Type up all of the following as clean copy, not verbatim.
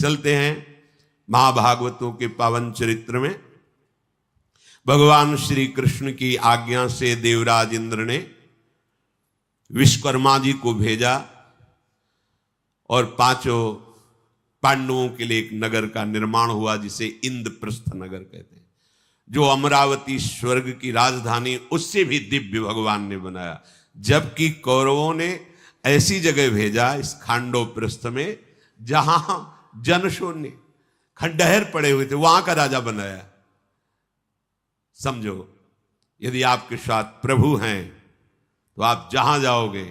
चलते हैं महाभागवतों के पावन चरित्र में। भगवान श्री कृष्ण की आज्ञा से देवराज इंद्र ने विश्वकर्मा जी को भेजा और 5 पांडवों के लिए एक नगर का निर्माण हुआ जिसे इंद्रप्रस्थ नगर कहते हैं, जो अमरावती स्वर्ग की राजधानी उससे भी दिव्य भगवान ने बनाया। जबकि कौरवों ने ऐसी जगह भेजा इस खांडोप्रस्थ में जहां जनशून्य खंडहर पड़े हुए थे, वहां का राजा बनाया। समझो, यदि आपके साथ प्रभु हैं तो आप जहां जाओगे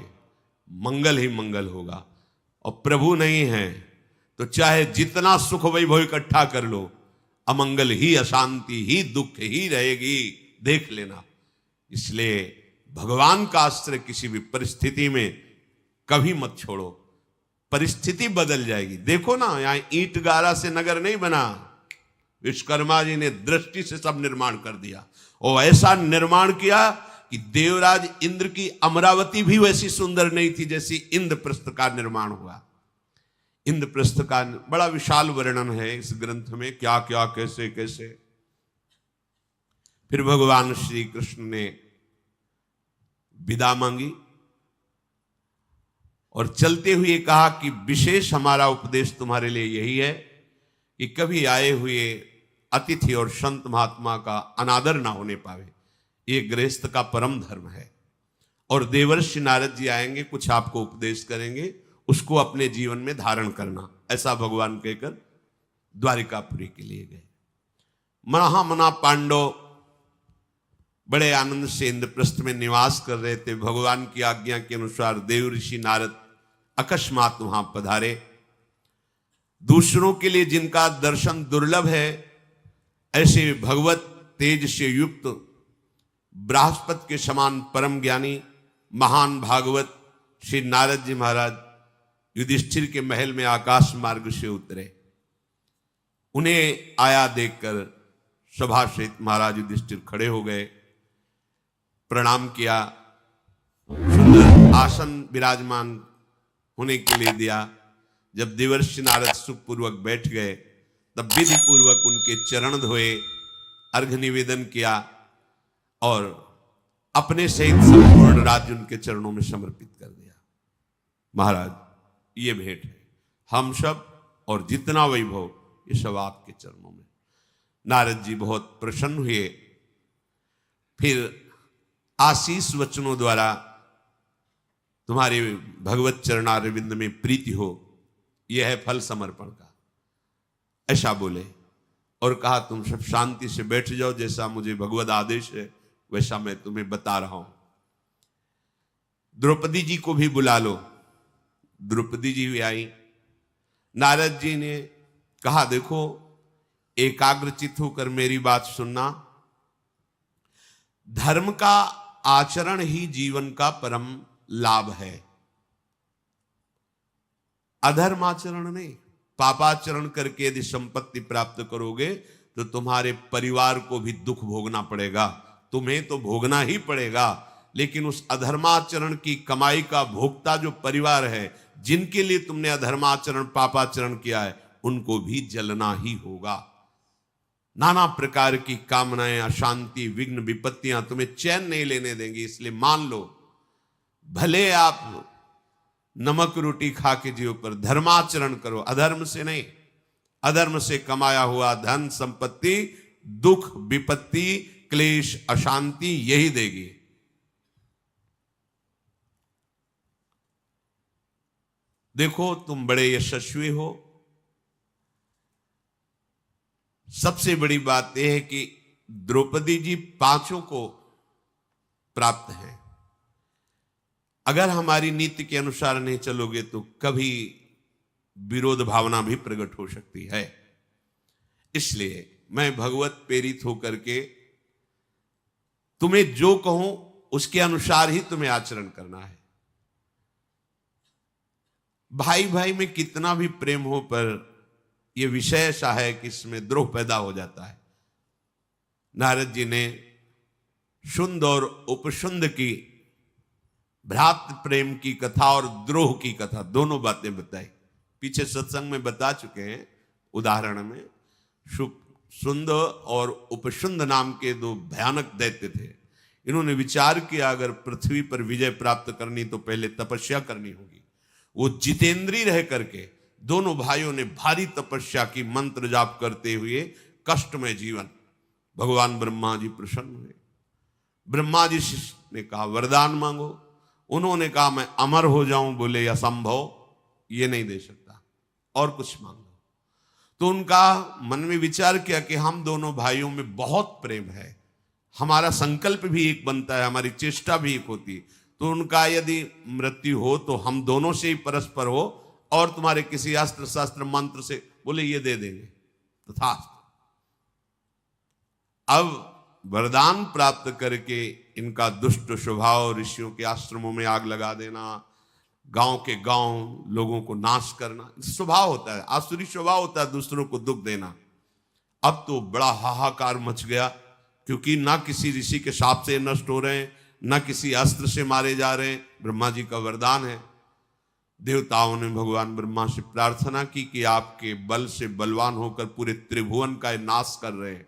मंगल ही मंगल होगा, और प्रभु नहीं है तो चाहे जितना सुख वैभव इकट्ठा कर लो, अमंगल ही, अशांति ही, दुख ही रहेगी, देख लेना। इसलिए भगवान का आश्रय किसी भी परिस्थिति में कभी मत छोड़ो, परिस्थिति बदल जाएगी। देखो ना, यहां ईंट गारा से नगर नहीं बना, विश्वकर्मा जी ने दृष्टि से सब निर्माण कर दिया, और ऐसा निर्माण किया कि देवराज इंद्र की अमरावती भी वैसी सुंदर नहीं थी जैसी इंद्रप्रस्थ का निर्माण हुआ। इंद्रप्रस्थ का बड़ा विशाल वर्णन है इस ग्रंथ में, क्या क्या कैसे कैसे। फिर भगवान श्री कृष्ण ने विदा मांगी और चलते हुए कहा कि विशेष हमारा उपदेश तुम्हारे लिए यही है कि कभी आए हुए अतिथि और संत महात्मा का अनादर ना होने पावे, ये गृहस्थ का परम धर्म है। और देवर्षि नारद जी आएंगे, कुछ आपको उपदेश करेंगे, उसको अपने जीवन में धारण करना, ऐसा भगवान कहकर द्वारिकापुरी के लिए गए। मना पांडव बड़े आनंद से इंद्रप्रस्थ में निवास कर रहे थे। भगवान की आज्ञा के अनुसार देवऋषि नारद अकस्मात वहां पधारे। दूसरों के लिए जिनका दर्शन दुर्लभ है, ऐसे भगवत तेज से युक्त बृहस्पति के समान परम ज्ञानी महान भागवत श्री नारद जी महाराज युधिष्ठिर के महल में आकाश मार्ग से उतरे। उन्हें आया देखकर सभा सहित महाराज युधिष्ठिर खड़े हो गए, प्रणाम किया, सुंदर आसन विराजमान होने के लिए दिया। जब देवर्षि नारद सुखपूर्वक बैठ गए तब विधि पूर्वक उनके चरण धोए, अर्घ्य निवेदन किया और अपने सहित संपूर्ण राज्य उनके चरणों में समर्पित कर दिया। महाराज, ये भेंट है, हम सब और जितना वैभव ये सब आपके चरणों में। नारद जी बहुत प्रसन्न हुए। फिर आशीष वचनों द्वारा तुम्हारे भगवत चरणारविंद में प्रीति हो, यह है फल समर्पण का, ऐसा बोले। और कहा तुम सब शांति से बैठ जाओ, जैसा मुझे भगवत आदेश है वैसा मैं तुम्हें बता रहा हूं। द्रौपदी जी को भी बुला लो। द्रौपदी जी भी आई। नारद जी ने कहा देखो, एकाग्रचित होकर मेरी बात सुनना। धर्म का आचरण ही जीवन का परम लाभ है, अधर्माचरण नहीं। पापाचरण करके यदि संपत्ति प्राप्त करोगे तो तुम्हारे परिवार को भी दुख भोगना पड़ेगा, तुम्हें तो भोगना ही पड़ेगा, लेकिन उस अधर्माचरण की कमाई का भोक्ता जो परिवार है, जिनके लिए तुमने अधर्माचरण पापाचरण किया है, उनको भी जलना ही होगा। नाना प्रकार की कामनाएं, अशांति, विघ्न, विपत्तियां तुम्हें चैन नहीं लेने देंगी। इसलिए मान लो, भले आप नमक रोटी खा के जियो, पर धर्माचरण करो, अधर्म से नहीं। अधर्म से कमाया हुआ धन संपत्ति दुख, विपत्ति, क्लेश, अशांति यही देगी। देखो, तुम बड़े यशस्वी हो। सबसे बड़ी बात यह है कि द्रौपदी जी 5 को प्राप्त हैं। अगर हमारी नीति के अनुसार नहीं चलोगे तो कभी विरोध भावना भी प्रकट हो सकती है। इसलिए मैं भगवत प्रेरित होकर के तुम्हें जो कहूं उसके अनुसार ही तुम्हें आचरण करना है। भाई भाई में कितना भी प्रेम हो, पर यह विषय ऐसा है कि इसमें द्रोह पैदा हो जाता है। नारद जी ने शुंद और उपशुंद की भ्रातृ प्रेम की कथा और द्रोह की कथा दोनों बातें बताई। पीछे सत्संग में बता चुके हैं। उदाहरण में शुंद और उपशुंद नाम के दो भयानक दैत्य थे। इन्होंने विचार किया अगर पृथ्वी पर विजय प्राप्त करनी तो पहले तपस्या करनी होगी। वो जितेंद्रीय रह करके दोनों भाइयों ने भारी तपस्या की, मंत्र जाप करते हुए कष्टमय जीवन। भगवान ब्रह्मा जी प्रसन्न हुए। ब्रह्मा जी ने कहा वरदान मांगो। उन्होंने कहा मैं अमर हो जाऊं। बोले असंभव, ये नहीं दे सकता, और कुछ मांगो। तो उनका मन में विचार किया कि हम दोनों भाइयों में बहुत प्रेम है, हमारा संकल्प भी एक बनता है, हमारी चेष्टा भी एक होती। तो उनका यदि मृत्यु हो तो हम दोनों से ही परस्पर हो, और तुम्हारे किसी अस्त्र शस्त्र मंत्र से। बोले ये दे देंगे। तथास्तु। अब वरदान प्राप्त करके इनका दुष्ट स्वभाव, ऋषियों के आश्रमों में आग लगा देना, गांव के गांव लोगों को नाश करना स्वभाव होता है, आसुरी स्वभाव होता है, दूसरों को दुख देना। अब तो बड़ा हाहाकार मच गया, क्योंकि ना किसी ऋषि के शाप से नष्ट हो रहे हैं, ना किसी अस्त्र से मारे जा रहे हैं। ब्रह्मा जी का वरदान है। देवताओं ने भगवान ब्रह्मा से प्रार्थना की कि आपके बल से बलवान होकर पूरे त्रिभुवन का नाश कर रहे हैं,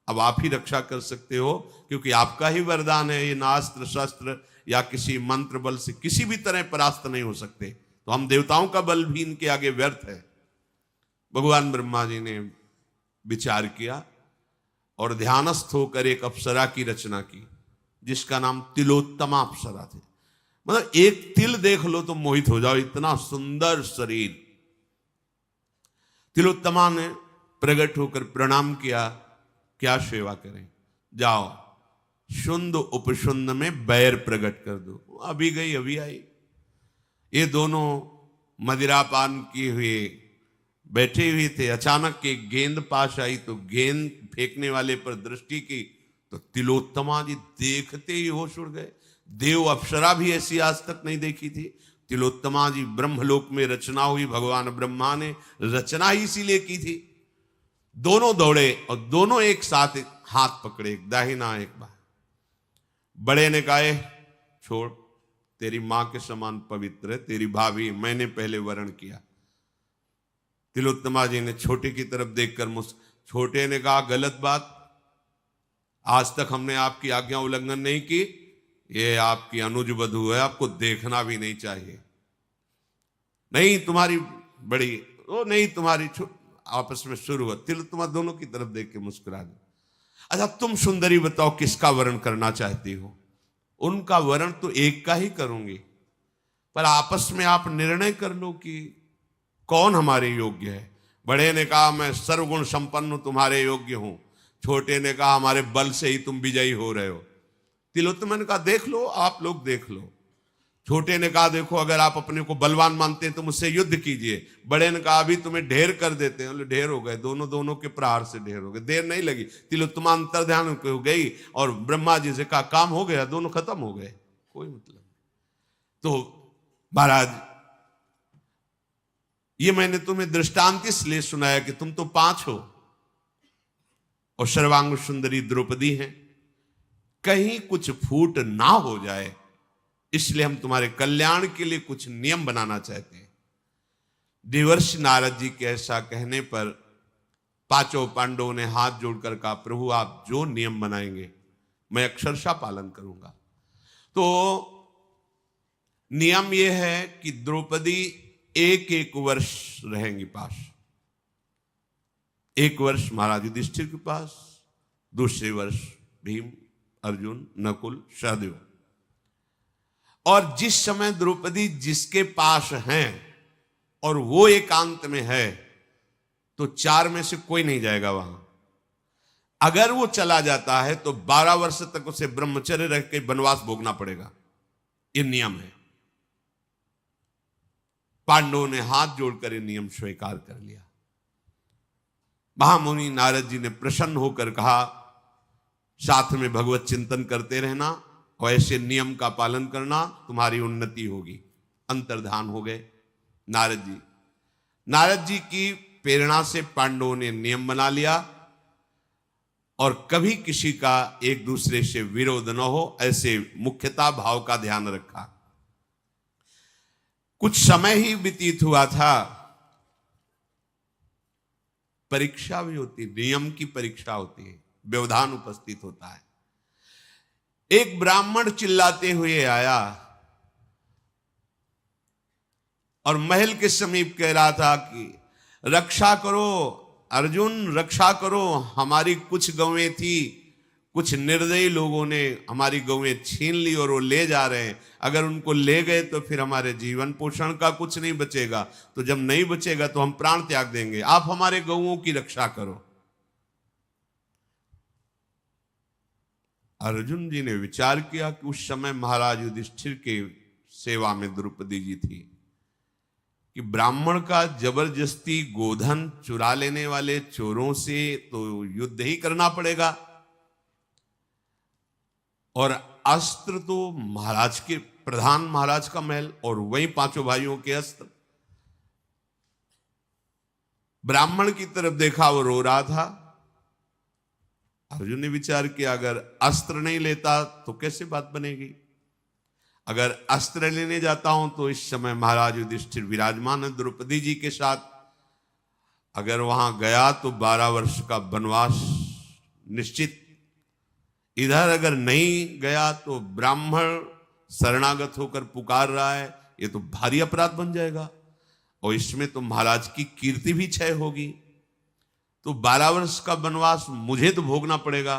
अब आप ही रक्षा कर सकते हो, क्योंकि आपका ही वरदान है। ये ना अस्त्र शस्त्र या किसी मंत्र बल से किसी भी तरह परास्त नहीं हो सकते, तो हम देवताओं का बल भी इनके आगे व्यर्थ है। भगवान ब्रह्मा जी ने विचार किया और ध्यानस्थ होकर एक अप्सरा की रचना की, जिसका नाम तिलोत्तमा अप्सरा थे। मतलब एक तिल देख लो तो मोहित हो जाओ, इतना सुंदर शरीर। तिलोत्तमा ने प्रकट होकर प्रणाम किया, क्या सेवा करें? जाओ शुंद उपशुंद में बैर प्रकट कर दो। अभी गई अभी आई। ये दोनों मदिरापान किए हुए बैठे हुए थे। अचानक एक गेंद पास आई, तो गेंद फेंकने वाले पर दृष्टि की तो तिलोत्तमा जी देखते ही होश उड़ गए। देव अप्सरा भी ऐसी आज तक नहीं देखी थी। तिलोत्तमा जी ब्रह्मलोक में रचना हुई, भगवान ब्रह्मा ने रचना ही इसीलिए की थी। दोनों दौड़े और दोनों एक साथ हाथ पकड़े, एक दाहिना एक बाएं। बड़े ने कहा छोड़, तेरी मां के समान पवित्र है, तेरी भाभी, मैंने पहले वरण किया। तिलोत्तमा जी ने छोटे की तरफ देखकर छोटे ने कहा गलत बात, आज तक हमने आपकी आज्ञा उल्लंघन नहीं की, ये आपकी अनुज वधू है, आपको देखना भी नहीं चाहिए। नहीं तुम्हारी बड़ी, वो नहीं तुम्हारी, आपस में शुरू हुआ। तिलोत्तमा दोनों की तरफ देख के मुस्कुरा दी। अच्छा तुम सुंदरी बताओ किसका वरण करना चाहती हो? उनका वरण तो एक का ही करूंगी, पर आपस में आप निर्णय कर लो कि कौन हमारे योग्य है। बड़े ने कहा मैं सर्वगुण संपन्न तुम्हारे योग्य हूं। छोटे ने कहा हमारे बल से ही तुम विजयी हो रहे हो। तिलोत्तमा ने कहा देख लो, आप लोग देख लो। छोटे ने कहा देखो अगर आप अपने को बलवान मानते हैं तो मुझसे युद्ध कीजिए। बड़े ने कहा अभी तुम्हें ढेर कर देते हैं। ढेर हो गए, दोनों के प्रहार से ढेर हो गए। देर नहीं लगी, तिलोत्तमा अंतर ध्यान हो गई और ब्रह्मा जी से कहा काम हो गया, दोनों खत्म हो गए, कोई मतलब नहीं। तो महाराज ये मैंने तुम्हें दृष्टांत इसलिए सुनाया कि तुम तो 5 हो और सर्वांग सुंदरी द्रौपदी हैं, कहीं कुछ फूट ना हो जाए, इसलिए हम तुम्हारे कल्याण के लिए कुछ नियम बनाना चाहते हैं। देवर्षि नारद जी के ऐसा कहने पर 5 पांडवों ने हाथ जोड़कर कहा प्रभु आप जो नियम बनाएंगे मैं अक्षरशः पालन करूंगा। तो नियम यह है कि द्रौपदी 1 वर्ष रहेंगी पास। 1 वर्ष महाराज युधिष्ठिर के पास, दूसरे वर्ष भीम, अर्जुन, नकुल, सहदेव। और जिस समय द्रौपदी जिसके पास हैं और वो एकांत में है तो 4 में से कोई नहीं जाएगा वहां। अगर वो चला जाता है तो 12 वर्ष तक उसे ब्रह्मचर्य रह के वनवास भोगना पड़ेगा। ये नियम है। पांडवों ने हाथ जोड़कर ये नियम स्वीकार कर लिया। महामुनि नारद जी ने प्रसन्न होकर कहा साथ में भगवत चिंतन करते रहना और ऐसे नियम का पालन करना, तुम्हारी उन्नति होगी। अंतर्धान हो गए नारद जी। नारद जी की प्रेरणा से पांडवों ने नियम बना लिया और कभी किसी का एक दूसरे से विरोध न हो, ऐसे मुख्यता भाव का ध्यान रखा। कुछ समय ही व्यतीत हुआ था परीक्षा भी होती है, नियम की परीक्षा होती है, व्यवधान उपस्थित होता है। एक ब्राह्मण चिल्लाते हुए आया और महल के समीप कह रहा था कि रक्षा करो अर्जुन, रक्षा करो, हमारी कुछ गौएं थी, कुछ निर्दयी लोगों ने हमारी गौएं छीन ली और वो ले जा रहे हैं। अगर उनको ले गए तो फिर हमारे जीवन पोषण का कुछ नहीं बचेगा, तो जब नहीं बचेगा तो हम प्राण त्याग देंगे, आप हमारे गौओं की रक्षा करो। अर्जुन जी ने विचार किया कि उस समय महाराज युधिष्ठिर के सेवा में द्रौपदी जी थी कि ब्राह्मण का जबरदस्ती गोधन चुरा लेने वाले चोरों से तो युद्ध ही करना पड़ेगा, और अस्त्र तो महाराज के, प्रधान महाराज का महल और वही पांचों भाइयों के अस्त्र। ब्राह्मण की तरफ देखा, वो रो रहा था। अर्जुन ने विचार किया अगर अस्त्र नहीं लेता तो कैसे बात बनेगी, अगर अस्त्र लेने जाता हूं तो इस समय महाराज युधिष्ठिर विराजमान है द्रौपदी जी के साथ, अगर वहां गया तो 12 वर्ष का वनवास निश्चित, इधर अगर नहीं गया तो ब्राह्मण शरणागत होकर पुकार रहा है, ये तो भारी अपराध बन जाएगा, और इसमें तो महाराज की कीर्ति भी क्षय होगी, तो 12 वर्ष का वनवास मुझे तो भोगना पड़ेगा,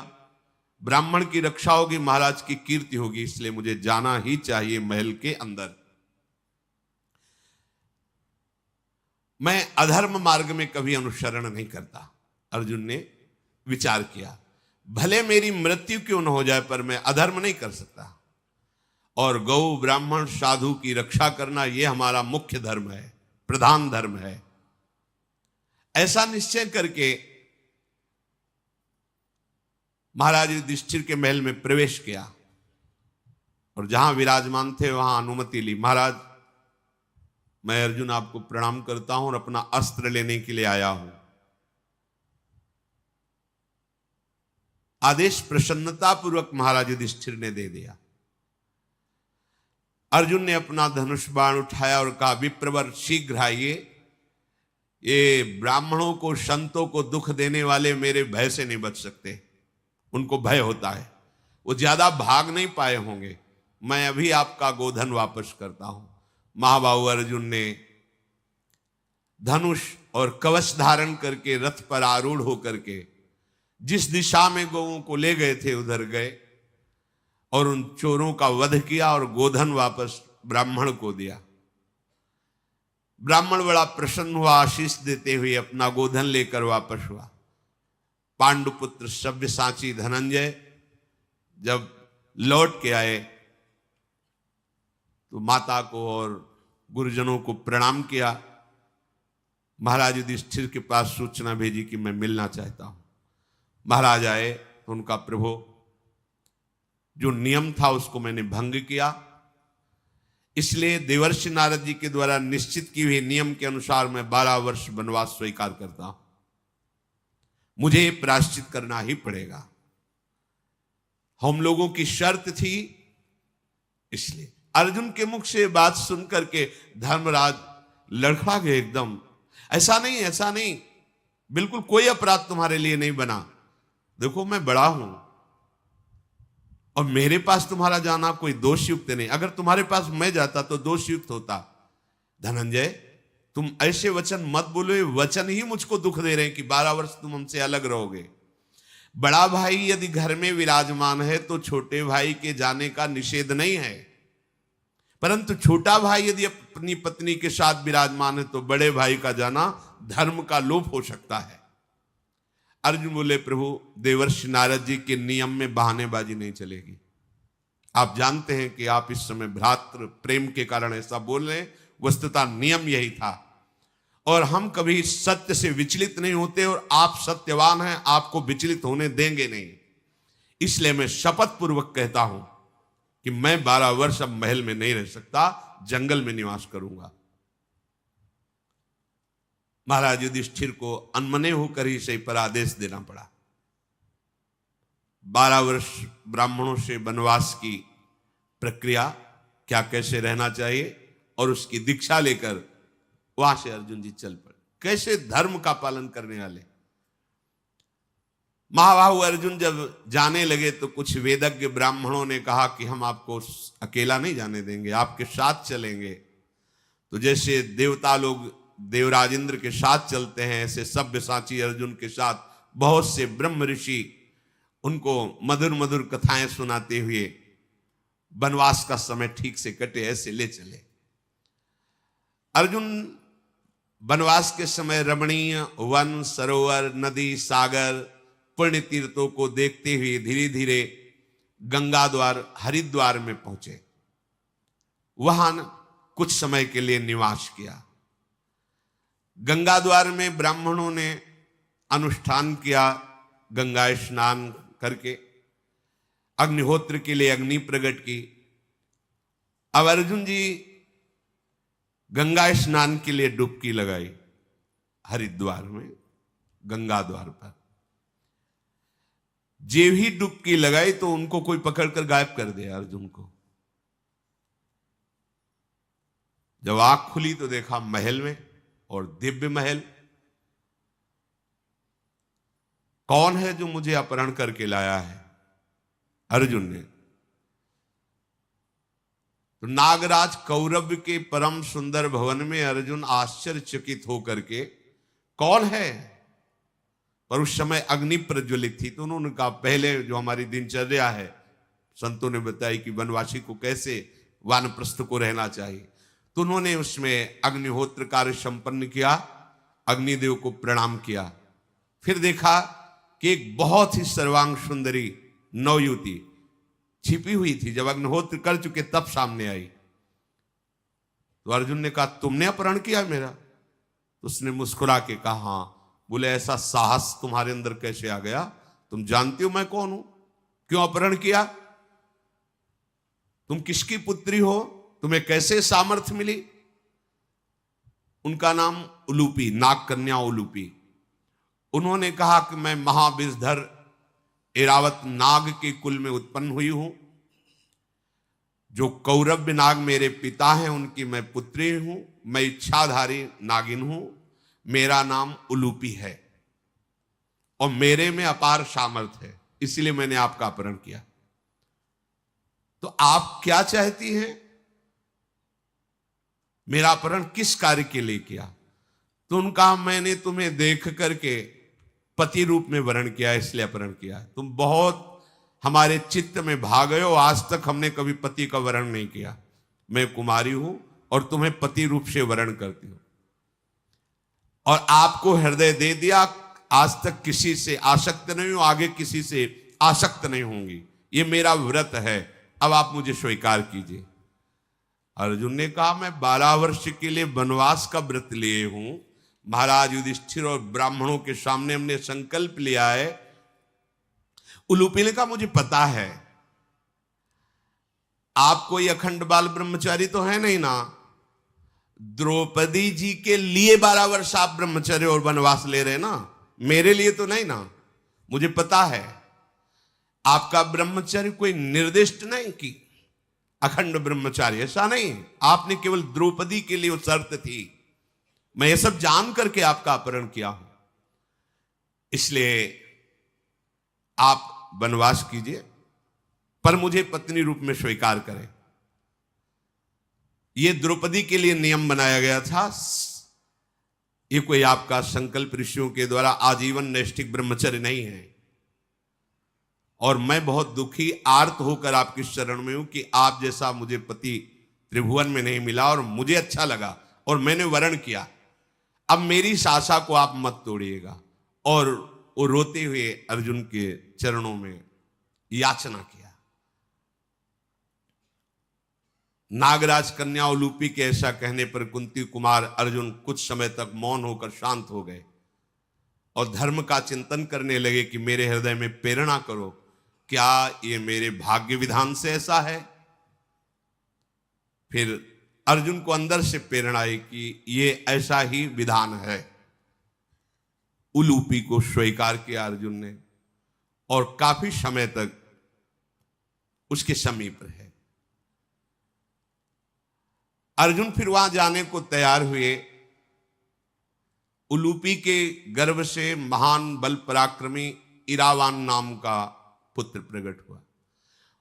ब्राह्मण की रक्षा होगी, महाराज की कीर्ति होगी, इसलिए मुझे जाना ही चाहिए महल के अंदर। मैं अधर्म मार्ग में कभी अनुसरण नहीं करता, अर्जुन ने विचार किया, भले मेरी मृत्यु क्यों न हो जाए पर मैं अधर्म नहीं कर सकता, और गौ ब्राह्मण साधु की रक्षा करना यह हमारा मुख्य धर्म है, प्रधान धर्म है। ऐसा निश्चय करके महाराज युधिष्ठिर के महल में प्रवेश किया और जहां विराजमान थे वहां अनुमति ली। महाराज, मैं अर्जुन आपको प्रणाम करता हूं और अपना अस्त्र लेने के लिए आया हूं। आदेश प्रसन्नतापूर्वक महाराज युधिष्ठिर ने दे दिया। अर्जुन ने अपना धनुष बाण उठाया और कहा, विप्रवर शीघ्र आइए, ये ब्राह्मणों को, संतों को दुख देने वाले मेरे भय से नहीं बच सकते, उनको भय होता है, वो ज्यादा भाग नहीं पाए होंगे, मैं अभी आपका गोधन वापस करता हूं। महाबाहु अर्जुन ने धनुष और कवच धारण करके रथ पर आरूढ़ होकर के जिस दिशा में गौओं को ले गए थे उधर गए और उन चोरों का वध किया और गोधन वापस ब्राह्मण को दिया। ब्राह्मण बड़ा प्रसन्न हुआ, आशीष देते हुए अपना गोधन लेकर वापस हुआ। पांडुपुत्र सव्यसाची धनंजय जब लौट के आए तो माता को और गुरुजनों को प्रणाम किया। महाराज युधिष्ठिर के पास सूचना भेजी कि मैं मिलना चाहता हूं। महाराज आए तो उनका, प्रभु, जो नियम था उसको मैंने भंग किया, इसलिए देवर्षि नारद जी के द्वारा निश्चित की हुई नियम के अनुसार मैं 12 वर्ष वनवास स्वीकार करता हूं, मुझे प्रायश्चित करना ही पड़ेगा। हम लोगों की शर्त थी, इसलिए। अर्जुन के मुख से बात सुनकर के धर्मराज लड़खड़ा गए एकदम। ऐसा नहीं, ऐसा नहीं, बिल्कुल कोई अपराध तुम्हारे लिए नहीं बना, देखो मैं बड़ा हूं और मेरे पास तुम्हारा जाना कोई दोषयुक्त नहीं, अगर तुम्हारे पास मैं जाता तो दोषयुक्त होता। धनंजय, तुम ऐसे वचन मत बोलो, वचन ही मुझको दुख दे रहे हैं कि 12 वर्ष तुम हमसे अलग रहोगे। बड़ा भाई यदि घर में विराजमान है तो छोटे भाई के जाने का निषेध नहीं है, परंतु छोटा भाई यदि अपनी पत्नी के साथ विराजमान है तो बड़े भाई का जाना धर्म का लोप हो सकता है। अर्जुन बोले, प्रभु, देवर्षि नारद जी के नियम में बहानेबाजी नहीं चलेगी। आप जानते हैं कि आप इस समय भ्रातृ प्रेम के कारण ऐसा बोल रहे हैं, वस्तुतः नियम यही था, और हम कभी सत्य से विचलित नहीं होते, और आप सत्यवान हैं, आपको विचलित होने देंगे नहीं। इसलिए मैं शपथ पूर्वक कहता हूं कि मैं 12 वर्ष अब महल में नहीं रह सकता, जंगल में निवास करूंगा। महाराज युधिष्ठिर को अनमने होकर ही सही पर आदेश देना पड़ा। 12 वर्ष ब्राह्मणों से वनवास की प्रक्रिया, क्या कैसे रहना चाहिए, और उसकी दीक्षा लेकर वहां से अर्जुन जी चल पड़े। कैसे धर्म का पालन करने वाले, महाबाहु अर्जुन जब जाने लगे तो कुछ वेदज्ञ ब्राह्मणों ने कहा कि हम आपको अकेला नहीं जाने देंगे, आपके साथ चलेंगे। तो जैसे देवता लोग देवराज इंद्र के साथ चलते हैं, ऐसे सब्यसाची अर्जुन के साथ बहुत से ब्रह्म ऋषि उनको मधुर मधुर कथाएं सुनाते हुए वनवास का समय ठीक से कटे, ऐसे ले चले। अर्जुन वनवास के समय रमणीय वन, सरोवर, नदी, सागर, पुण्य तीर्थों को देखते हुए धीरे धीरे गंगा द्वार हरिद्वार में पहुंचे। वहां कुछ समय के लिए निवास किया। गंगा द्वार में ब्राह्मणों ने अनुष्ठान किया, गंगा स्नान करके अग्निहोत्र के लिए अग्नि प्रकट की। अब अर्जुन जी गंगा स्नान के लिए डुबकी लगाई हरिद्वार में गंगा द्वार पर। जे भी डुबकी लगाई तो उनको कोई पकड़कर गायब कर दिया अर्जुन को। जब आंख खुली तो देखा महल में, और दिव्य महल। कौन है जो मुझे अपहरण करके लाया है? अर्जुन ने। तो नागराज कौरव के परम सुंदर भवन में अर्जुन आश्चर्यचकित होकर के, कौन है? पर उस समय अग्नि प्रज्वलित थी। तो उन्होंने कहा पहले जो हमारी दिनचर्या है, संतों ने बताई कि वनवासी को कैसे वानप्रस्थ को रहना चाहिए। तो उन्होंने उसमें अग्निहोत्र कार्य संपन्न किया, अग्निदेव को प्रणाम किया। फिर देखा कि एक बहुत ही सर्वांग सुंदरी नवयुवती छिपी हुई थी। जब अग्निहोत्र कर चुके तब सामने आई। तो अर्जुन ने कहा तुमने अपहरण किया मेरा? तो उसने मुस्कुरा के कहा हाँ। बोले ऐसा साहस तुम्हारे अंदर कैसे आ गया? तुम जानती हो मैं कौन हूं? क्यों अपहरण किया? तुम किसकी पुत्री हो? तुम्हें कैसे सामर्थ्य मिली? उनका नाम उलूपी, नाग कन्या उलूपी। उन्होंने कहा कि मैं महाविषधर ऐरावत नाग के कुल में उत्पन्न हुई हूं। जो कौरव्य नाग मेरे पिता हैं उनकी मैं पुत्री हूं। मैं इच्छाधारी नागिन हूं। मेरा नाम उलूपी है और मेरे में अपार सामर्थ्य है, इसलिए मैंने आपका अपहरण किया। तो आप क्या चाहती हैं? मेरा अपहरण किस कार्य के लिए किया? तो उनका मैंने तुम्हें देख करके पति रूप में वर्ण किया, इसलिए अपहरण किया। तुम बहुत हमारे चित्त में भाग गए हो। आज तक हमने कभी पति का वर्ण नहीं किया। मैं कुमारी हूं और तुम्हें पति रूप से वर्ण करती हूं और आपको हृदय दे दिया। आज तक किसी से आसक्त नहीं हूं, आगे किसी से आसक्त नहीं होंगी। ये मेरा व्रत है, अब आप मुझे स्वीकार कीजिए। अर्जुन ने कहा मैं 12 वर्ष के लिए वनवास का व्रत लिए हूं। महाराज युधिष्ठिर और ब्राह्मणों के सामने हमने संकल्प लिया है। उलूपी ने कहा मुझे पता है, आप कोई अखंड बाल ब्रह्मचारी तो है नहीं ना। द्रौपदी जी के लिए 12 वर्ष आप ब्रह्मचर्य और वनवास ले रहे ना, मेरे लिए तो नहीं ना। मुझे पता है आपका ब्रह्मचर्य कोई निर्दिष्ट नहीं कि अखंड ब्रह्मचारी, ऐसा नहीं। आपने केवल द्रौपदी के लिए वो शर्त थी। मैं ये सब जान करके आपका अपहरण किया हूं, इसलिए आप वनवास कीजिए पर मुझे पत्नी रूप में स्वीकार करें। ये द्रौपदी के लिए नियम बनाया गया था। ये कोई आपका संकल्प ऋषियों के द्वारा आजीवन नैष्ठिक ब्रह्मचर्य नहीं है। और मैं बहुत दुखी आर्त होकर आपकी शरण में हूं कि आप जैसा मुझे पति त्रिभुवन में नहीं मिला और मुझे अच्छा लगा और मैंने वर्ण किया। अब मेरी इस आशा को आप मत तोड़िएगा। और वो रोते हुए अर्जुन के चरणों में याचना किया। नागराज कन्या उलूपी के ऐसा कहने पर कुंती कुमार अर्जुन कुछ समय तक मौन होकर शांत हो गए और धर्म का चिंतन करने लगे कि मेरे हृदय में प्रेरणा करो, क्या ये मेरे भाग्य विधान से ऐसा है? फिर अर्जुन को अंदर से प्रेरणा आई कि ये ऐसा ही विधान है। उलूपी को स्वीकार किया अर्जुन ने और काफी समय तक उसके समीप रहे। अर्जुन फिर वहां जाने को तैयार हुए। उलूपी के गर्भ से महान बल पराक्रमी इरावान नाम का पुत्र प्रकट हुआ।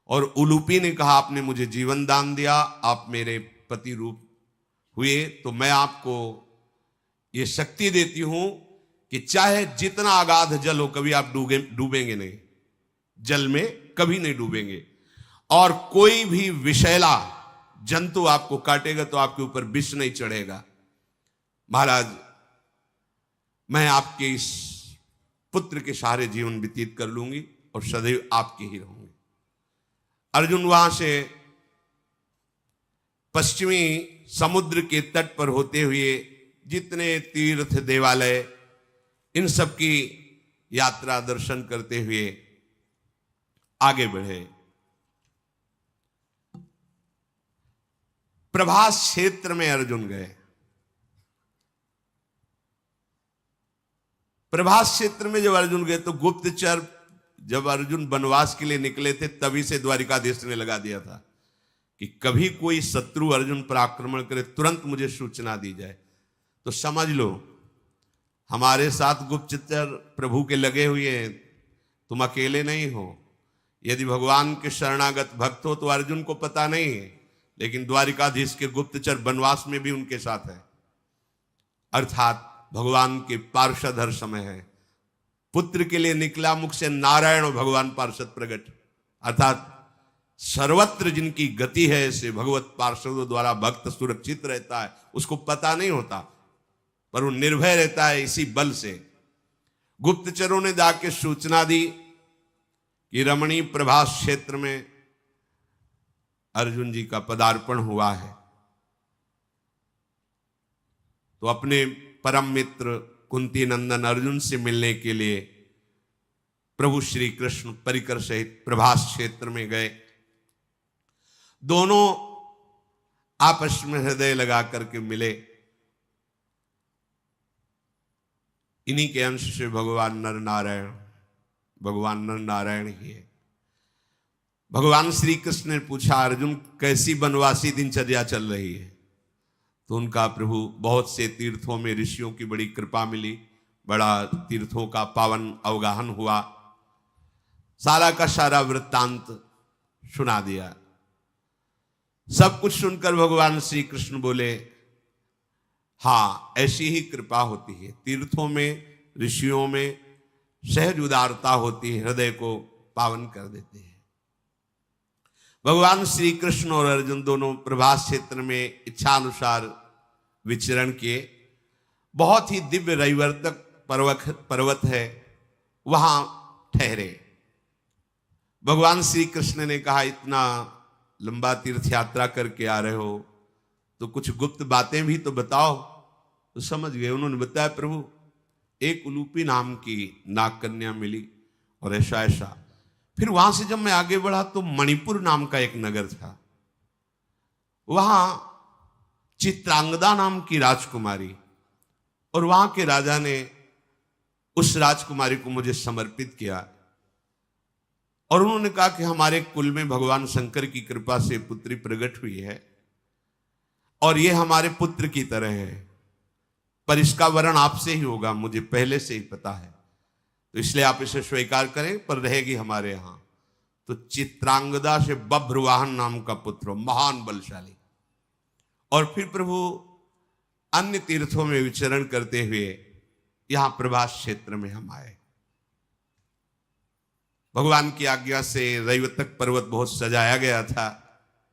और उलूपी ने कहा, आपने मुझे जीवन दान दिया, आप मेरे पति रूप हुए, तो मैं आपको ये शक्ति देती हूं कि चाहे जितना अगाध जल हो, कभी आप डूबेंगे नहीं, जल में कभी नहीं डूबेंगे। और कोई भी विषैला जंतु आपको काटेगा तो आपके ऊपर विष नहीं चढ़ेगा। महाराज, मैं आपके इस पुत्र के सहारे जीवन व्यतीत कर लूंगी और सदैव आपके ही रहूंगी। अर्जुन वहां से पश्चिमी समुद्र के तट पर होते हुए जितने तीर्थ देवालय, इन सब की यात्रा दर्शन करते हुए आगे बढ़े। प्रभास क्षेत्र में अर्जुन गए। प्रभास क्षेत्र में जब अर्जुन गए तो गुप्तचर, जब अर्जुन वनवास के लिए निकले थे तभी से द्वारिकाधीश ने लगा दिया था कि कभी कोई शत्रु अर्जुन पर आक्रमण करे तुरंत मुझे सूचना दी जाए। तो समझ लो, हमारे साथ गुप्तचर प्रभु के लगे हुए हैं, तुम अकेले नहीं हो। यदि भगवान के शरणागत भक्त हो तो अर्जुन को पता नहीं है, लेकिन द्वारिकाधीश के गुप्तचर वनवास में भी उनके साथ है। अर्थात भगवान के पार्षद हर समय है। पुत्र के लिए निकला मुख से नारायण और भगवान पार्षद प्रकट, अर्थात सर्वत्र जिनकी गति है, ऐसे भगवत पार्षदों द्वारा भक्त सुरक्षित रहता है। उसको पता नहीं होता, पर वो निर्भय रहता है इसी बल से। गुप्तचरों ने जाके सूचना दी कि रमणीय प्रभास क्षेत्र में अर्जुन जी का पदार्पण हुआ है। तो अपने परम मित्र कुंती नंदन अर्जुन से मिलने के लिए प्रभु श्री कृष्ण परिकर सहित प्रभास क्षेत्र में गए। दोनों आपस में हृदय लगा करके मिले। इन्हीं के अंश से भगवान नर नारायण ही है। भगवान श्री कृष्ण ने पूछा, अर्जुन कैसी वनवासी दिनचर्या चल रही है? तो उनका प्रभु, बहुत से तीर्थों में ऋषियों की बड़ी कृपा मिली, बड़ा तीर्थों का पावन अवगाहन हुआ, सारा का सारा वृत्तांत सुना दिया। सब कुछ सुनकर भगवान श्री कृष्ण बोले, हाँ, ऐसी ही कृपा होती है। तीर्थों में, ऋषियों में सहज उदारता होती है, हृदय को पावन कर देते हैं। भगवान श्री कृष्ण और अर्जुन दोनों प्रभास क्षेत्र में इच्छानुसार विचरण किए। बहुत ही दिव्य रविवर्तक पर्वत है, वहां ठहरे। भगवान श्री कृष्ण ने कहा, इतना लंबा तीर्थ यात्रा करके आ रहे हो तो कुछ गुप्त बातें भी तो बताओ। तो समझ गए। उन्होंने बताया, प्रभु एक उलूपी नाम की नाग कन्या मिली और ऐसा ऐसा। फिर वहां से जब मैं आगे बढ़ा तो मणिपुर नाम का एक नगर था, वहां चित्रांगदा नाम की राजकुमारी, और वहां के राजा ने उस राजकुमारी को मुझे समर्पित किया। और उन्होंने कहा कि हमारे कुल में भगवान शंकर की कृपा से पुत्री प्रकट हुई है और ये हमारे पुत्र की तरह है, पर इसका वर्ण आपसे ही होगा, मुझे पहले से ही पता है, तो इसलिए आप इसे स्वीकार करें, पर रहेगी हमारे यहां। तो चित्रांगदा से बभ्रुवाहन नाम का पुत्र हो, महान बलशाली। और फिर प्रभु अन्य तीर्थों में विचरण करते हुए यहां प्रभास क्षेत्र में हम आए। भगवान की आज्ञा से रैवतक पर्वत बहुत सजाया गया था,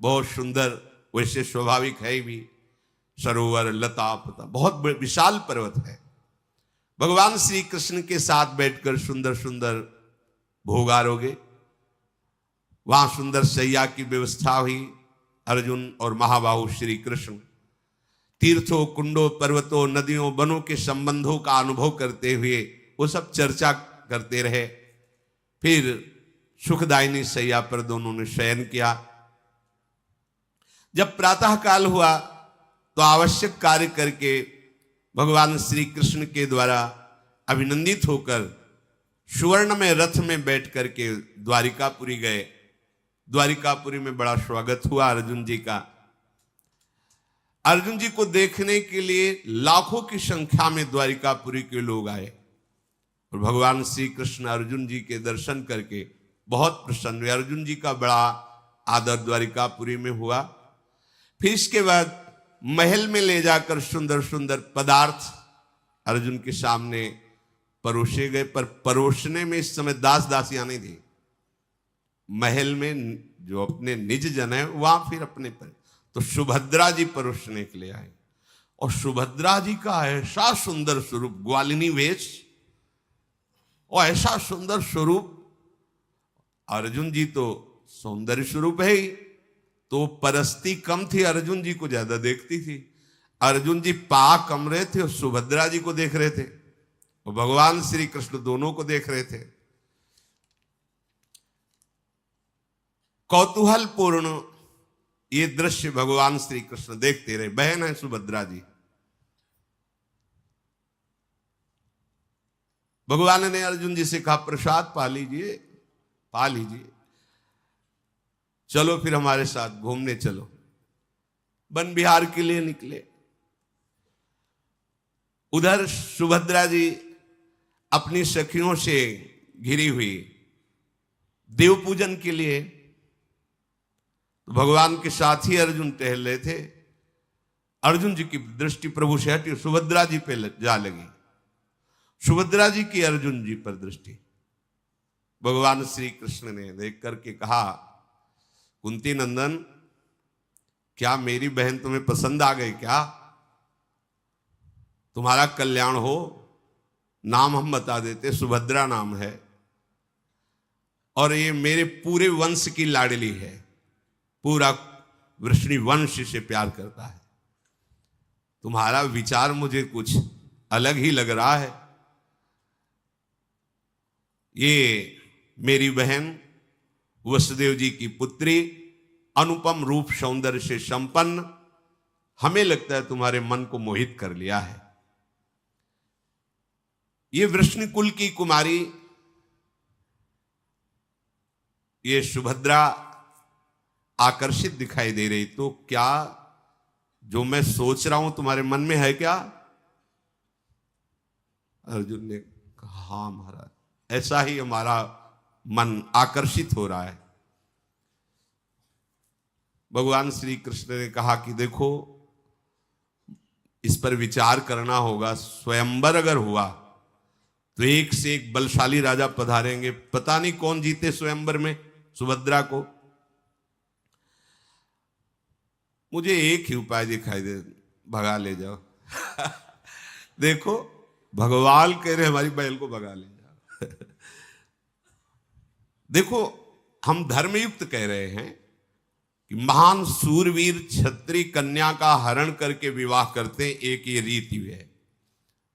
बहुत सुंदर, वैसे स्वाभाविक है भी, सरोवर, लता पता, बहुत विशाल पर्वत है। भगवान श्री कृष्ण के साथ बैठकर सुंदर सुंदर भोग आरोगे। वहां सुंदर शैया की व्यवस्था हुई। अर्जुन और महाबाहु श्री कृष्ण तीर्थों, कुंडों, पर्वतों, नदियों, वनों के संबंधों का अनुभव करते हुए वो सब चर्चा करते रहे। फिर सुखदायिनी शैया पर दोनों ने शयन किया। जब प्रातः काल हुआ तो आवश्यक कार्य करके भगवान श्री कृष्ण के द्वारा अभिनंदित होकर सुवर्ण में रथ में बैठ करके द्वारिकापुरी गए। द्वारिकापुरी में बड़ा स्वागत हुआ अर्जुन जी का। अर्जुन जी को देखने के लिए लाखों की संख्या में द्वारिकापुरी के लोग आए। और भगवान श्री कृष्ण अर्जुन जी के दर्शन करके बहुत प्रसन्न हुए। अर्जुन जी का बड़ा आदर द्वारिकापुरी में हुआ। फिर इसके बाद महल में ले जाकर सुंदर सुंदर पदार्थ अर्जुन के सामने परोसे गए, पर परोसने में इस समय दास दासियां नहीं थी। महल में जो अपने निज जन है वहां फिर अपने पर, तो सुभद्रा जी परोसने के लिए आए। और सुभद्रा जी का ऐसा सुंदर स्वरूप, ग्वालिनी वेश और ऐसा सुंदर स्वरूप। अर्जुन जी तो सौंदर्य स्वरूप है ही, तो परस्ती कम थी, अर्जुन जी को ज्यादा देखती थी। अर्जुन जी पा कम रहे थे और सुभद्रा जी को देख रहे थे, और भगवान श्री कृष्ण दोनों को देख रहे थे। कौतूहल पूर्ण ये दृश्य भगवान श्री कृष्ण देखते रहे। बहन है सुभद्रा जी। भगवान ने अर्जुन जी से कहा प्रसाद पा लीजिए, पा लीजिए, चलो फिर हमारे साथ घूमने चलो। वन विहार के लिए निकले। उधर सुभद्रा जी अपनी सखियों से घिरी हुई देव पूजन के लिए, तो भगवान के साथ ही अर्जुन टहल रहे थे। अर्जुन जी की दृष्टि प्रभु से हटी, सुभद्रा जी पे जा लगी। सुभद्रा जी की अर्जुन जी पर दृष्टि। भगवान श्री कृष्ण ने देख करके कहा, कुंती नंदन, क्या मेरी बहन तुम्हें पसंद आ गई क्या? तुम्हारा कल्याण हो, नाम हम बता देते, सुभद्रा नाम है, और ये मेरे पूरे वंश की लाडली है, पूरा वृष्णि वंश से प्यार करता है। तुम्हारा विचार मुझे कुछ अलग ही लग रहा है। ये मेरी बहन वसुदेव जी की पुत्री, अनुपम रूप सौंदर्य से संपन्न, हमें लगता है तुम्हारे मन को मोहित कर लिया है। ये वृष्णि कुल की कुमारी, ये सुभद्रा आकर्षित दिखाई दे रही, तो क्या जो मैं सोच रहा हूं तुम्हारे मन में है क्या? अर्जुन ने कहा, हाँ महाराज, ऐसा ही हमारा मन आकर्षित हो रहा है। भगवान श्री कृष्ण ने कहा कि देखो, इस पर विचार करना होगा। स्वयंवर अगर हुआ तो एक से एक बलशाली राजा पधारेंगे, पता नहीं कौन जीते स्वयंवर में सुभद्रा को। मुझे एक ही उपाय दिखाई दे, भगा ले जाओ। देखो, भगवान कह रहे हमारी बहन को भगा ले जाओ। देखो, हम धर्मयुक्त कह रहे हैं कि महान सूरवीर क्षत्रिय कन्या का हरण करके विवाह करते हैं, एक ये रीति है।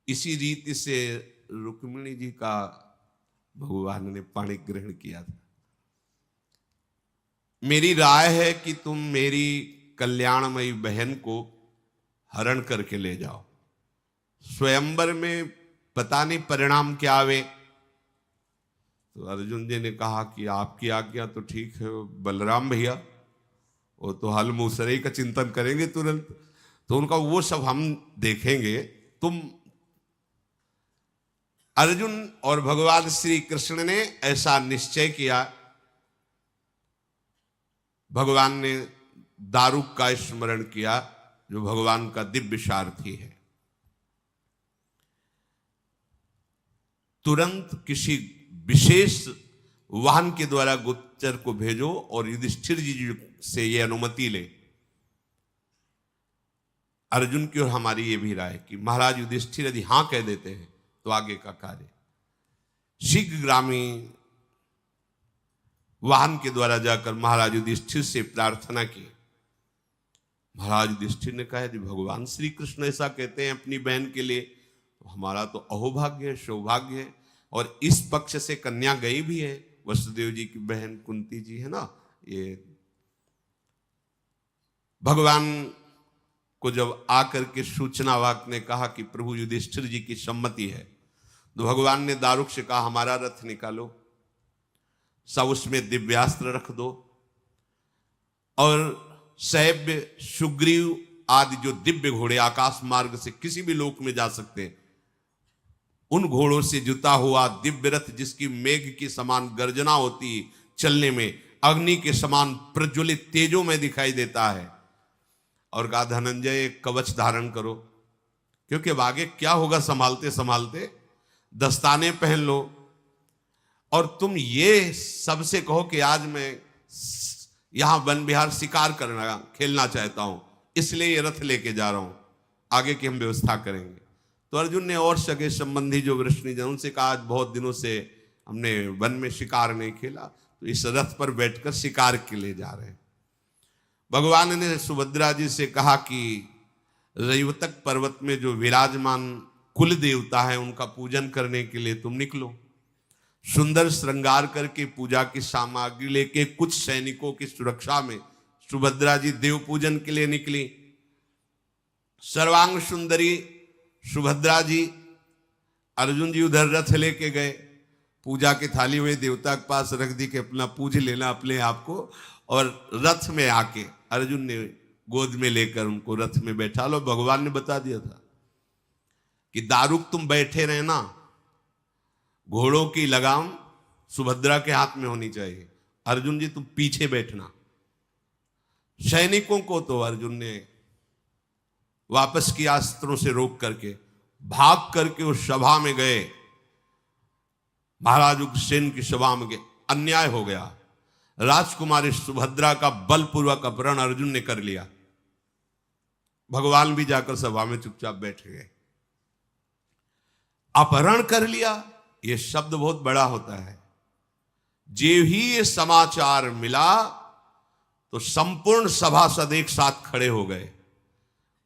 इसी रीति से रुक्मिणी जी का भगवान ने पाणी ग्रहण किया था। मेरी राय है कि तुम मेरी कल्याणमयी बहन को हरण करके ले जाओ। स्वयंवर में पता नहीं परिणाम क्या आवे। तो अर्जुन जी ने कहा कि आपकी आज्ञा तो ठीक है बलराम भैया, वो तो हल मूसरे का चिंतन करेंगे तुरंत, तो उनका वो सब हम देखेंगे। तुम अर्जुन और भगवान श्री कृष्ण ने ऐसा निश्चय किया। भगवान ने दारुक का स्मरण किया, जो भगवान का दिव्य सारथी है। तुरंत किसी विशेष वाहन के द्वारा गुप्तचर को भेजो और युधिष्ठिर जी से यह अनुमति ले। अर्जुन की और हमारी ये भी राय कि महाराज युधिष्ठिर यदि हां कह देते हैं तो आगे का कार्य शीघ्रगामी वाहन के द्वारा जाकर महाराज युधिष्ठिर से प्रार्थना की। महाराज युधिष्ठिर ने कहा यदि भगवान श्री कृष्ण ऐसा कहते हैं अपनी बहन के लिए, तो हमारा तो अहोभाग्य है, सौभाग्य है। और इस पक्ष से कन्या गई भी है, वसुदेव जी की बहन कुंती जी है ना। ये भगवान को जब आकर के सूचनावाक ने कहा कि प्रभु युधिष्ठिर जी की सम्मति है, तो भगवान ने दारुक से कहा हमारा रथ निकालो, सब उसमें दिव्यास्त्र रख दो, और सैव्य सुग्रीव आदि जो दिव्य घोड़े आकाश मार्ग से किसी भी लोक में जा सकते हैं, उन घोड़ों से जुता हुआ दिव्य रथ जिसकी मेघ की समान गर्जना होती, चलने में अग्नि के समान प्रज्वलित तेजों में दिखाई देता है। और कहा धनंजय एक कवच धारण करो, क्योंकि अब आगे क्या होगा संभालते संभालते, दस्ताने पहन लो और तुम ये सबसे कहो कि आज मैं यहां वन विहार शिकार करना खेलना चाहता हूं, इसलिए ये रथ लेके जा रहा हूं, आगे की हम व्यवस्था करेंगे। तो अर्जुन ने और सगे संबंधी जो वृष्णिजन उनसे कहा आज बहुत दिनों से हमने वन में शिकार नहीं खेला, तो इस रथ पर बैठकर शिकार के लिए जा रहे हैं। भगवान ने सुभद्रा जी से कहा कि रैवतक पर्वत में जो विराजमान कुल देवता है उनका पूजन करने के लिए तुम निकलो। सुंदर श्रृंगार करके पूजा की सामग्री लेके कुछ सैनिकों की सुरक्षा में सुभद्रा जी देव पूजन के लिए निकली। सर्वांग सुंदरी सुभद्रा जी, अर्जुन जी उधर रथ लेके गए, पूजा की थाली हुए देवता के पास रख दी कि अपना पूज लेना अपने आप को, और रथ में आके अर्जुन ने गोद में लेकर उनको रथ में बैठा लो। भगवान ने बता दिया था कि दारुक तुम बैठे रहना, घोड़ों की लगाम सुभद्रा के हाथ में होनी चाहिए, अर्जुन जी तुम पीछे बैठना। सैनिकों को तो अर्जुन ने वापस किया अस्त्रों से रोक करके, भाग करके उस सभा में गए, महाराज उग्रसेन की सभा में गए। अन्याय हो गया, राजकुमारी सुभद्रा का बलपूर्वक अपहरण अर्जुन ने कर लिया। भगवान भी जाकर सभा में चुपचाप बैठ गए। अपहरण कर लिया, यह शब्द बहुत बड़ा होता है। जे ही ये समाचार मिला तो संपूर्ण सभासद एक साथ खड़े हो गए।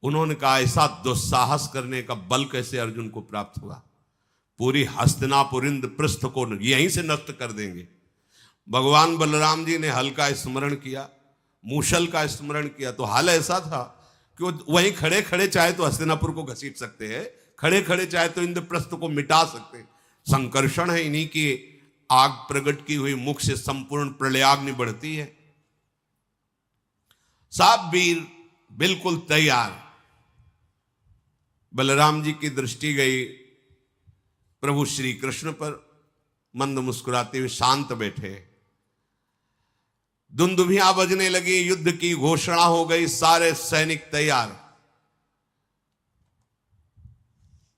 उन्होंने कहा ऐसा दुस्साहस करने का बल कैसे अर्जुन को प्राप्त हुआ, पूरी हस्तिनापुर इंद्रप्रस्थ को यहीं से नष्ट कर देंगे। भगवान बलराम जी ने हल का स्मरण किया, मूषल का स्मरण किया, तो हाल ऐसा था कि वो वहीं खड़े खड़े चाहे तो हस्तिनापुर को घसीट सकते हैं, खड़े खड़े चाहे तो इंद्रप्रस्थ को मिटा सकते हैं। संकर्षण है, इन्हीं की आग प्रकट की हुई मुख से संपूर्ण प्रलयाग्नि बढ़ती है। सब वीर बिल्कुल तैयार। बलराम जी की दृष्टि गई प्रभु श्री कृष्ण पर, मंद मुस्कुराते हुए शांत बैठे। दुंदुभियां बजने लगी, युद्ध की घोषणा हो गई, सारे सैनिक तैयार।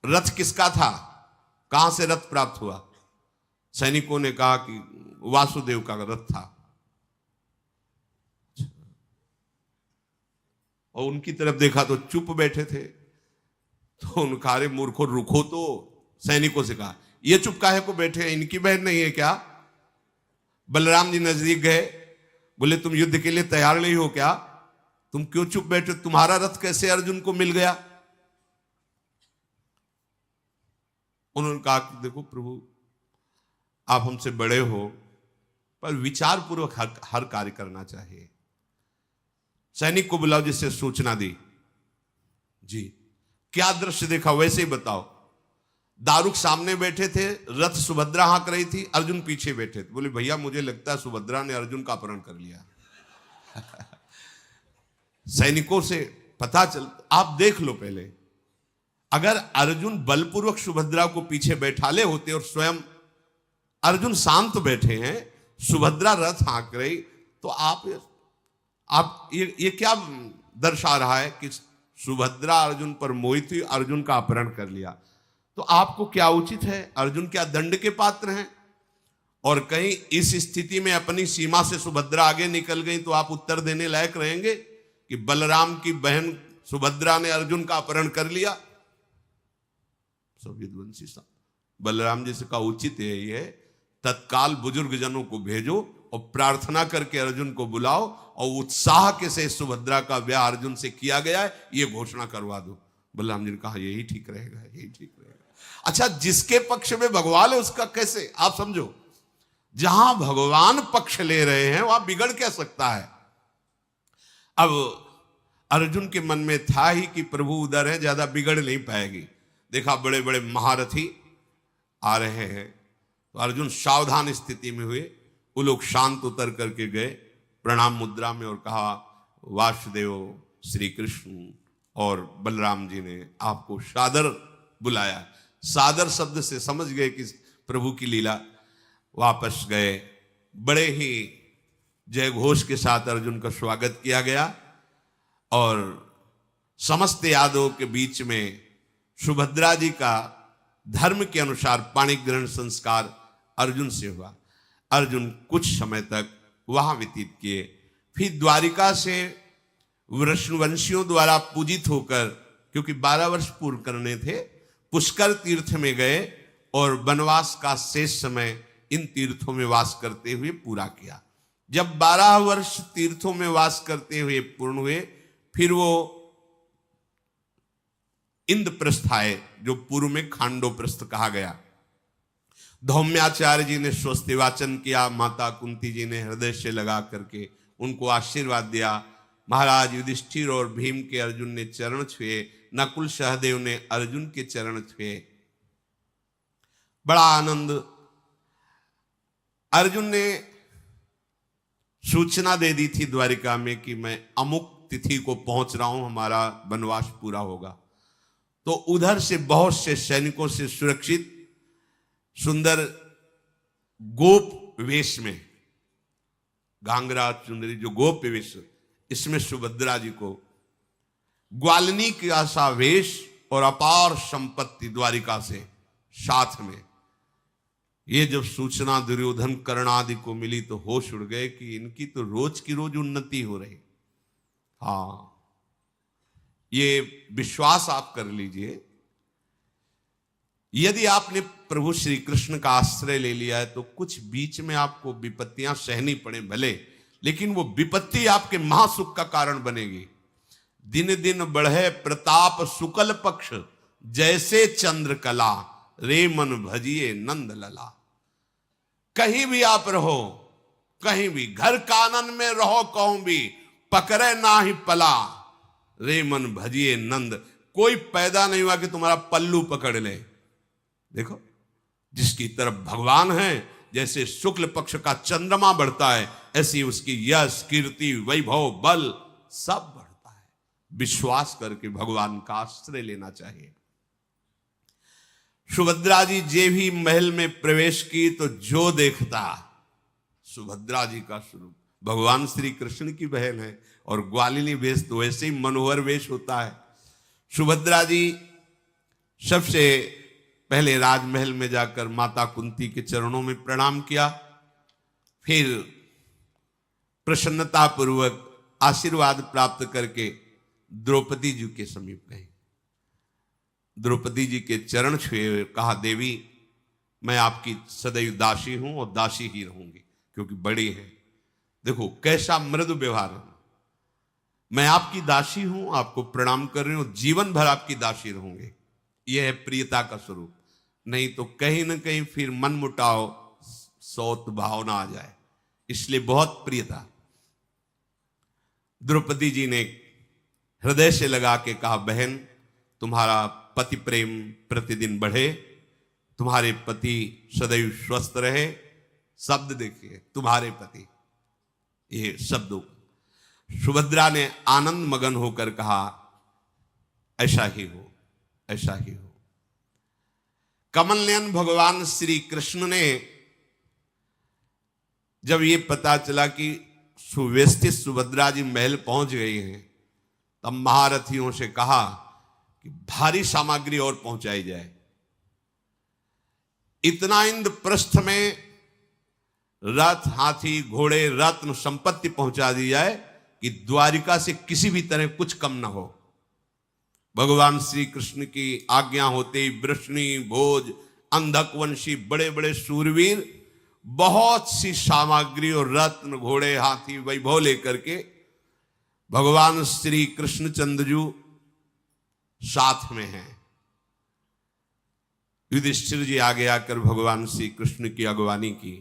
रथ किसका था, कहां से रथ प्राप्त हुआ? सैनिकों ने कहा कि वासुदेव का रथ था। और उनकी तरफ देखा तो चुप बैठे थे। तो उनका अरे मूर्खों रुको, तो सैनिकों से कहा ये चुप काहे को बैठे हैं, इनकी बहन नहीं है क्या? बलराम जी नजदीक गए, बोले तुम युद्ध के लिए तैयार नहीं हो क्या? तुम क्यों चुप बैठे? तुम्हारा रथ कैसे अर्जुन को मिल गया? उन्होंने कहा कि देखो प्रभु, आप हमसे बड़े हो, पर विचार पूर्वक हर कार्य करना चाहिए। सैनिक को बुलाओ जिससे सूचना दी। जी, क्या दृश्य देखा वैसे ही बताओ। दारुक सामने बैठे थे, रथ सुभद्रा हाँक रही थी, अर्जुन पीछे बैठे थे। बोले भैया मुझे लगता है सुभद्रा ने अर्जुन का अपहरण कर लिया। सैनिकों से पता चल, आप देख लो पहले, अगर अर्जुन बलपूर्वक सुभद्रा को पीछे बैठा ले होते और स्वयं अर्जुन शांत बैठे हैं, सुभद्रा रथ हाँक रही, तो आप ये क्या दर्शा रहा है कि सुभद्रा अर्जुन पर मोहित हुई, अर्जुन का अपहरण कर लिया। तो आपको क्या उचित है? अर्जुन क्या दंड के पात्र हैं? और कहीं इस स्थिति में अपनी सीमा से सुभद्रा आगे निकल गई तो आप उत्तर देने लायक रहेंगे कि बलराम की बहन सुभद्रा ने अर्जुन का अपहरण कर लिया? सब विद्वांसी साहब, बलराम जी से का उचित यही है, तत्काल बुजुर्ग जनों को भेजो और प्रार्थना करके अर्जुन को बुलाओ और उत्साह के से सुभद्रा का ब्याह अर्जुन से किया गया है ये घोषणा करवा दो। बलराम जी ने कहा यही ठीक रहेगा, यही ठीक रहेगा। अच्छा, जिसके पक्ष में भगवान है उसका कैसे, आप समझो, जहां भगवान पक्ष ले रहे हैं वहां बिगड़ क्या सकता है? अब अर्जुन के मन में था ही कि प्रभु उधर है, ज्यादा बिगड़ नहीं पाएगी। देखा बड़े बड़े महारथी आ रहे हैं, तो अर्जुन सावधान स्थिति में हुए। वो लोग शांत उतर करके गए प्रणाम मुद्रा में और कहा वासुदेव श्री कृष्ण और बलराम जी ने आपको सादर बुलाया। सादर शब्द से समझ गए कि प्रभु की लीला। वापस गए, बड़े ही जय घोष के साथ अर्जुन का स्वागत किया गया और समस्त यादवों के बीच में सुभद्रा जी का धर्म के अनुसार पाणी ग्रहण संस्कार अर्जुन से हुआ। अर्जुन कुछ समय तक वहां व्यतीत किए, फिर द्वारिका से वृषणवंशियों द्वारा पूजित होकर, क्योंकि 12 वर्ष पूर्ण करने थे, पुष्कर तीर्थ में गए और वनवास का शेष समय इन तीर्थों में वास करते हुए पूरा किया। जब 12 वर्ष तीर्थों में वास करते हुए पूर्ण हुए, फिर वो इंद्रप्रस्थ आए, जो पूर्व में खांडोप्रस्थ कहा गया। धौम्याचार्य जी ने स्वस्ति वाचन किया, माता कुंती जी ने हृदय से लगा करके उनको आशीर्वाद दिया। महाराज युधिष्ठिर और भीम के अर्जुन ने चरण छुए, नकुल सहदेव ने अर्जुन के चरण छुए। बड़ा आनंद। अर्जुन ने सूचना दे दी थी द्वारिका में कि मैं अमुक तिथि को पहुंच रहा हूं, हमारा वनवास पूरा होगा। तो उधर से बहुत से सैनिकों से सुरक्षित सुंदर गोप वेश में, घांगरा चुंदरी जो गोप वेश, इसमें सुभद्रा जी को ग्वालिनी का सा वेश और अपार संपत्ति द्वारिका से साथ में। ये जब सूचना दुर्योधन कर्ण आदि को मिली तो होश उड़ गए कि इनकी तो रोज की रोज उन्नति हो रही। हाँ, ये विश्वास आप कर लीजिए, यदि आपने प्रभु श्री कृष्ण का आश्रय ले लिया है तो कुछ बीच में आपको विपत्तियां सहनी पड़े भले, लेकिन वो विपत्ति आपके महासुख का कारण बनेगी। दिन दिन बढ़े प्रताप शुक्ल पक्ष, जैसे चंद्र कला, रे मन भजिए नंद लला। कहीं भी आप रहो, कहीं भी घर कानन में रहो, कहूं भी पकड़े ना ही पला, रे मन भजिए नंद। कोई पैदा नहीं हुआ कि तुम्हारा पल्लू पकड़ ले। देखो, जिसकी तरफ भगवान है, जैसे शुक्ल पक्ष का चंद्रमा बढ़ता है, ऐसी उसकी यश कीर्ति वैभव बल सब बढ़ता है। विश्वास करके भगवान का आश्रय लेना चाहिए। सुभद्रा जी जे भी महल में प्रवेश की तो जो देखता सुभद्रा जी का स्वरूप। भगवान श्री कृष्ण की बहन है और ग्वालिनी वेश तो वैसे ही मनोहर वेश होता है। सुभद्रा जी सबसे पहले राजमहल में जाकर माता कुंती के चरणों में प्रणाम किया, फिर प्रसन्नता पूर्वक आशीर्वाद प्राप्त करके द्रौपदी जी के समीप गए। द्रौपदी जी के चरण छुए, कहा देवी मैं आपकी सदैव दासी हूं और दासी ही रहूंगी, क्योंकि बड़ी है। देखो कैसा मृदु व्यवहार है। मैं आपकी दासी हूं, आपको प्रणाम कर रही हूं, जीवन भर आपकी दासी रहूंगी। यह है प्रियता का स्वरूप। नहीं तो कहीं ना कहीं फिर मन मुटाव, सौत भावना आ जाए, इसलिए बहुत प्रियता। द्रौपदी जी ने हृदय से लगा के कहा, बहन तुम्हारा पति प्रेम प्रतिदिन बढ़े, तुम्हारे पति सदैव स्वस्थ रहे। शब्द देखिए, तुम्हारे पति, ये शब्दों। सुभद्रा ने आनंद मगन होकर कहा, ऐसा ही हो, ऐसा ही हो। कमल नयन भगवान श्री कृष्ण ने जब ये पता चला कि सुव्यवस्थित सुभद्रा जी महल पहुंच गई हैं, तब महारथियों से कहा कि भारी सामग्री और पहुंचाई जाए। इतना इंद्रप्रस्थ में रथ, हाथी, घोड़े, रत्न, संपत्ति पहुंचा दी जाए कि द्वारिका से किसी भी तरह कुछ कम ना हो। भगवान श्री कृष्ण की आज्ञा होते ही वृष्णि, भोज, अंधकवंशी बड़े बड़े शूरवीर बहुत सी सामग्री और रत्न, घोड़े, हाथी, वैभव लेकर के भगवान श्री कृष्णचंद्र जी साथ में हैं। युधिष्ठिर जी आगे आकर भगवान श्री कृष्ण की अगवानी की।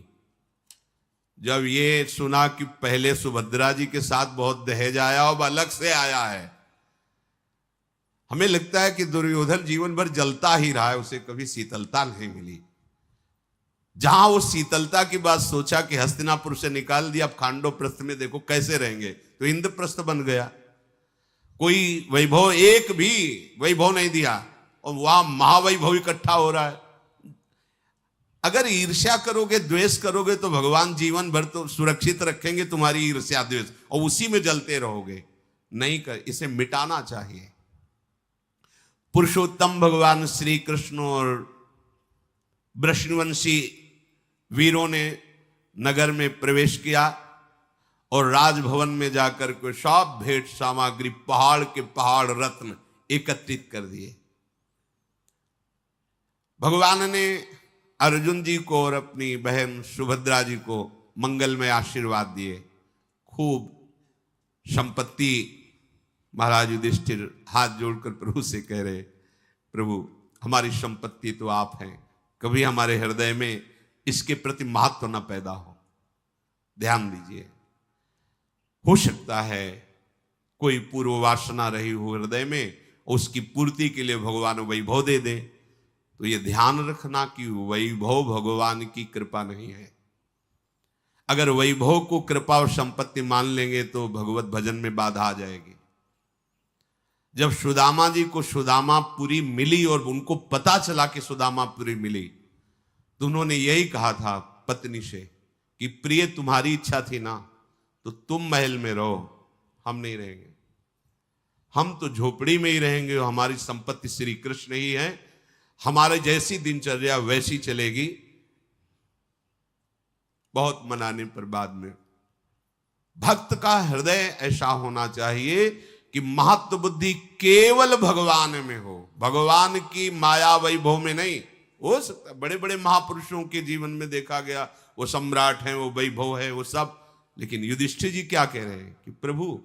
जब ये सुना कि पहले सुभद्रा जी के साथ बहुत दहेज आया और अलग से आया है, हमें लगता है कि दुर्योधन जीवन भर जलता ही रहा है, उसे कभी शीतलता नहीं मिली। जहां वो शीतलता की बात सोचा कि हस्तिनापुर से निकाल दिया, अब खांडोप्रस्थ में देखो कैसे रहेंगे, तो इंद्रप्रस्थ बन गया। कोई वैभव, एक भी वैभव नहीं दिया। और वहां महावैभव इकट्ठा हो रहा है। अगर ईर्ष्या करोगे, द्वेष करोगे, तो भगवान जीवन भर तो सुरक्षित रखेंगे तुम्हारी ईर्ष्या द्वेष, और उसी में जलते रहोगे। नहीं कर, इसे मिटाना चाहिए। पुरुषोत्तम भगवान श्री कृष्ण और वृषणवंशी वीरों ने नगर में प्रवेश किया और राजभवन में जाकर के सब भेंट सामग्री, पहाड़ के पहाड़ रत्न एकत्रित कर दिए। भगवान ने अर्जुन जी को और अपनी बहन सुभद्रा जी को मंगलमय आशीर्वाद दिए, खूब संपत्ति। महाराज युधिष्ठिर हाथ जोड़कर प्रभु से कह रहे, प्रभु हमारी संपत्ति तो आप हैं, कभी हमारे हृदय में इसके प्रति महत्व न पैदा हो, ध्यान दीजिए। हो सकता है कोई पूर्व वासना रही हो हृदय में, उसकी पूर्ति के लिए भगवान वैभव दे दे, तो ये ध्यान रखना कि वैभव भगवान की कृपा नहीं है। अगर वैभव को कृपा और संपत्ति मान लेंगे तो भगवत भजन में बाधा आ जाएगी। जब सुदामा जी को सुदामापुरी मिली और उनको पता चला कि सुदामापुरी मिली, तो उन्होंने यही कहा था पत्नी से कि प्रिय तुम्हारी इच्छा थी ना, तो तुम महल में रहो, हम नहीं रहेंगे, हम तो झोपड़ी में ही रहेंगे, हमारी संपत्ति श्री कृष्ण ही है, हमारे जैसी दिनचर्या वैसी चलेगी। बहुत मनाने पर बाद में भक्त का हृदय ऐसा होना चाहिए कि महत्व बुद्धि केवल भगवान में हो, भगवान की माया वैभव में नहीं। हो सकता बड़े बड़े महापुरुषों के जीवन में देखा गया, वो सम्राट हैं, वो वैभव है, वो सब, लेकिन युधिष्ठिर जी क्या कह रहे हैं कि प्रभु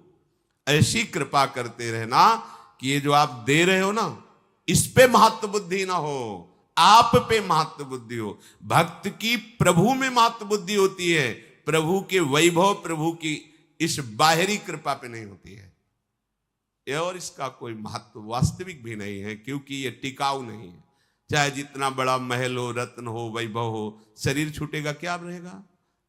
ऐसी कृपा करते रहना कि ये जो आप दे रहे हो ना, इस पे महत्व बुद्धि ना हो, आप पे महत्व बुद्धि हो। भक्त की प्रभु में महत्व बुद्धि होती है, प्रभु के वैभव, प्रभु की इस बाहरी कृपा पे नहीं होती है। और इसका कोई महत्व वास्तविक भी नहीं है, क्योंकि ये टिकाऊ नहीं है। चाहे जितना बड़ा महल हो, रत्न हो, वैभव हो, शरीर छूटेगा क्या रहेगा?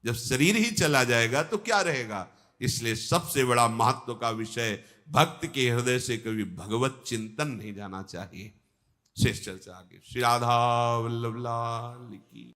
जब शरीर ही चला जाएगा तो क्या रहेगा? इसलिए सबसे बड़ा महत्व का विषय भक्त के हृदय से कभी भगवत चिंतन नहीं जाना चाहिए। शेष चर्चा आगे। श्री राधा वल्लभ लाल की।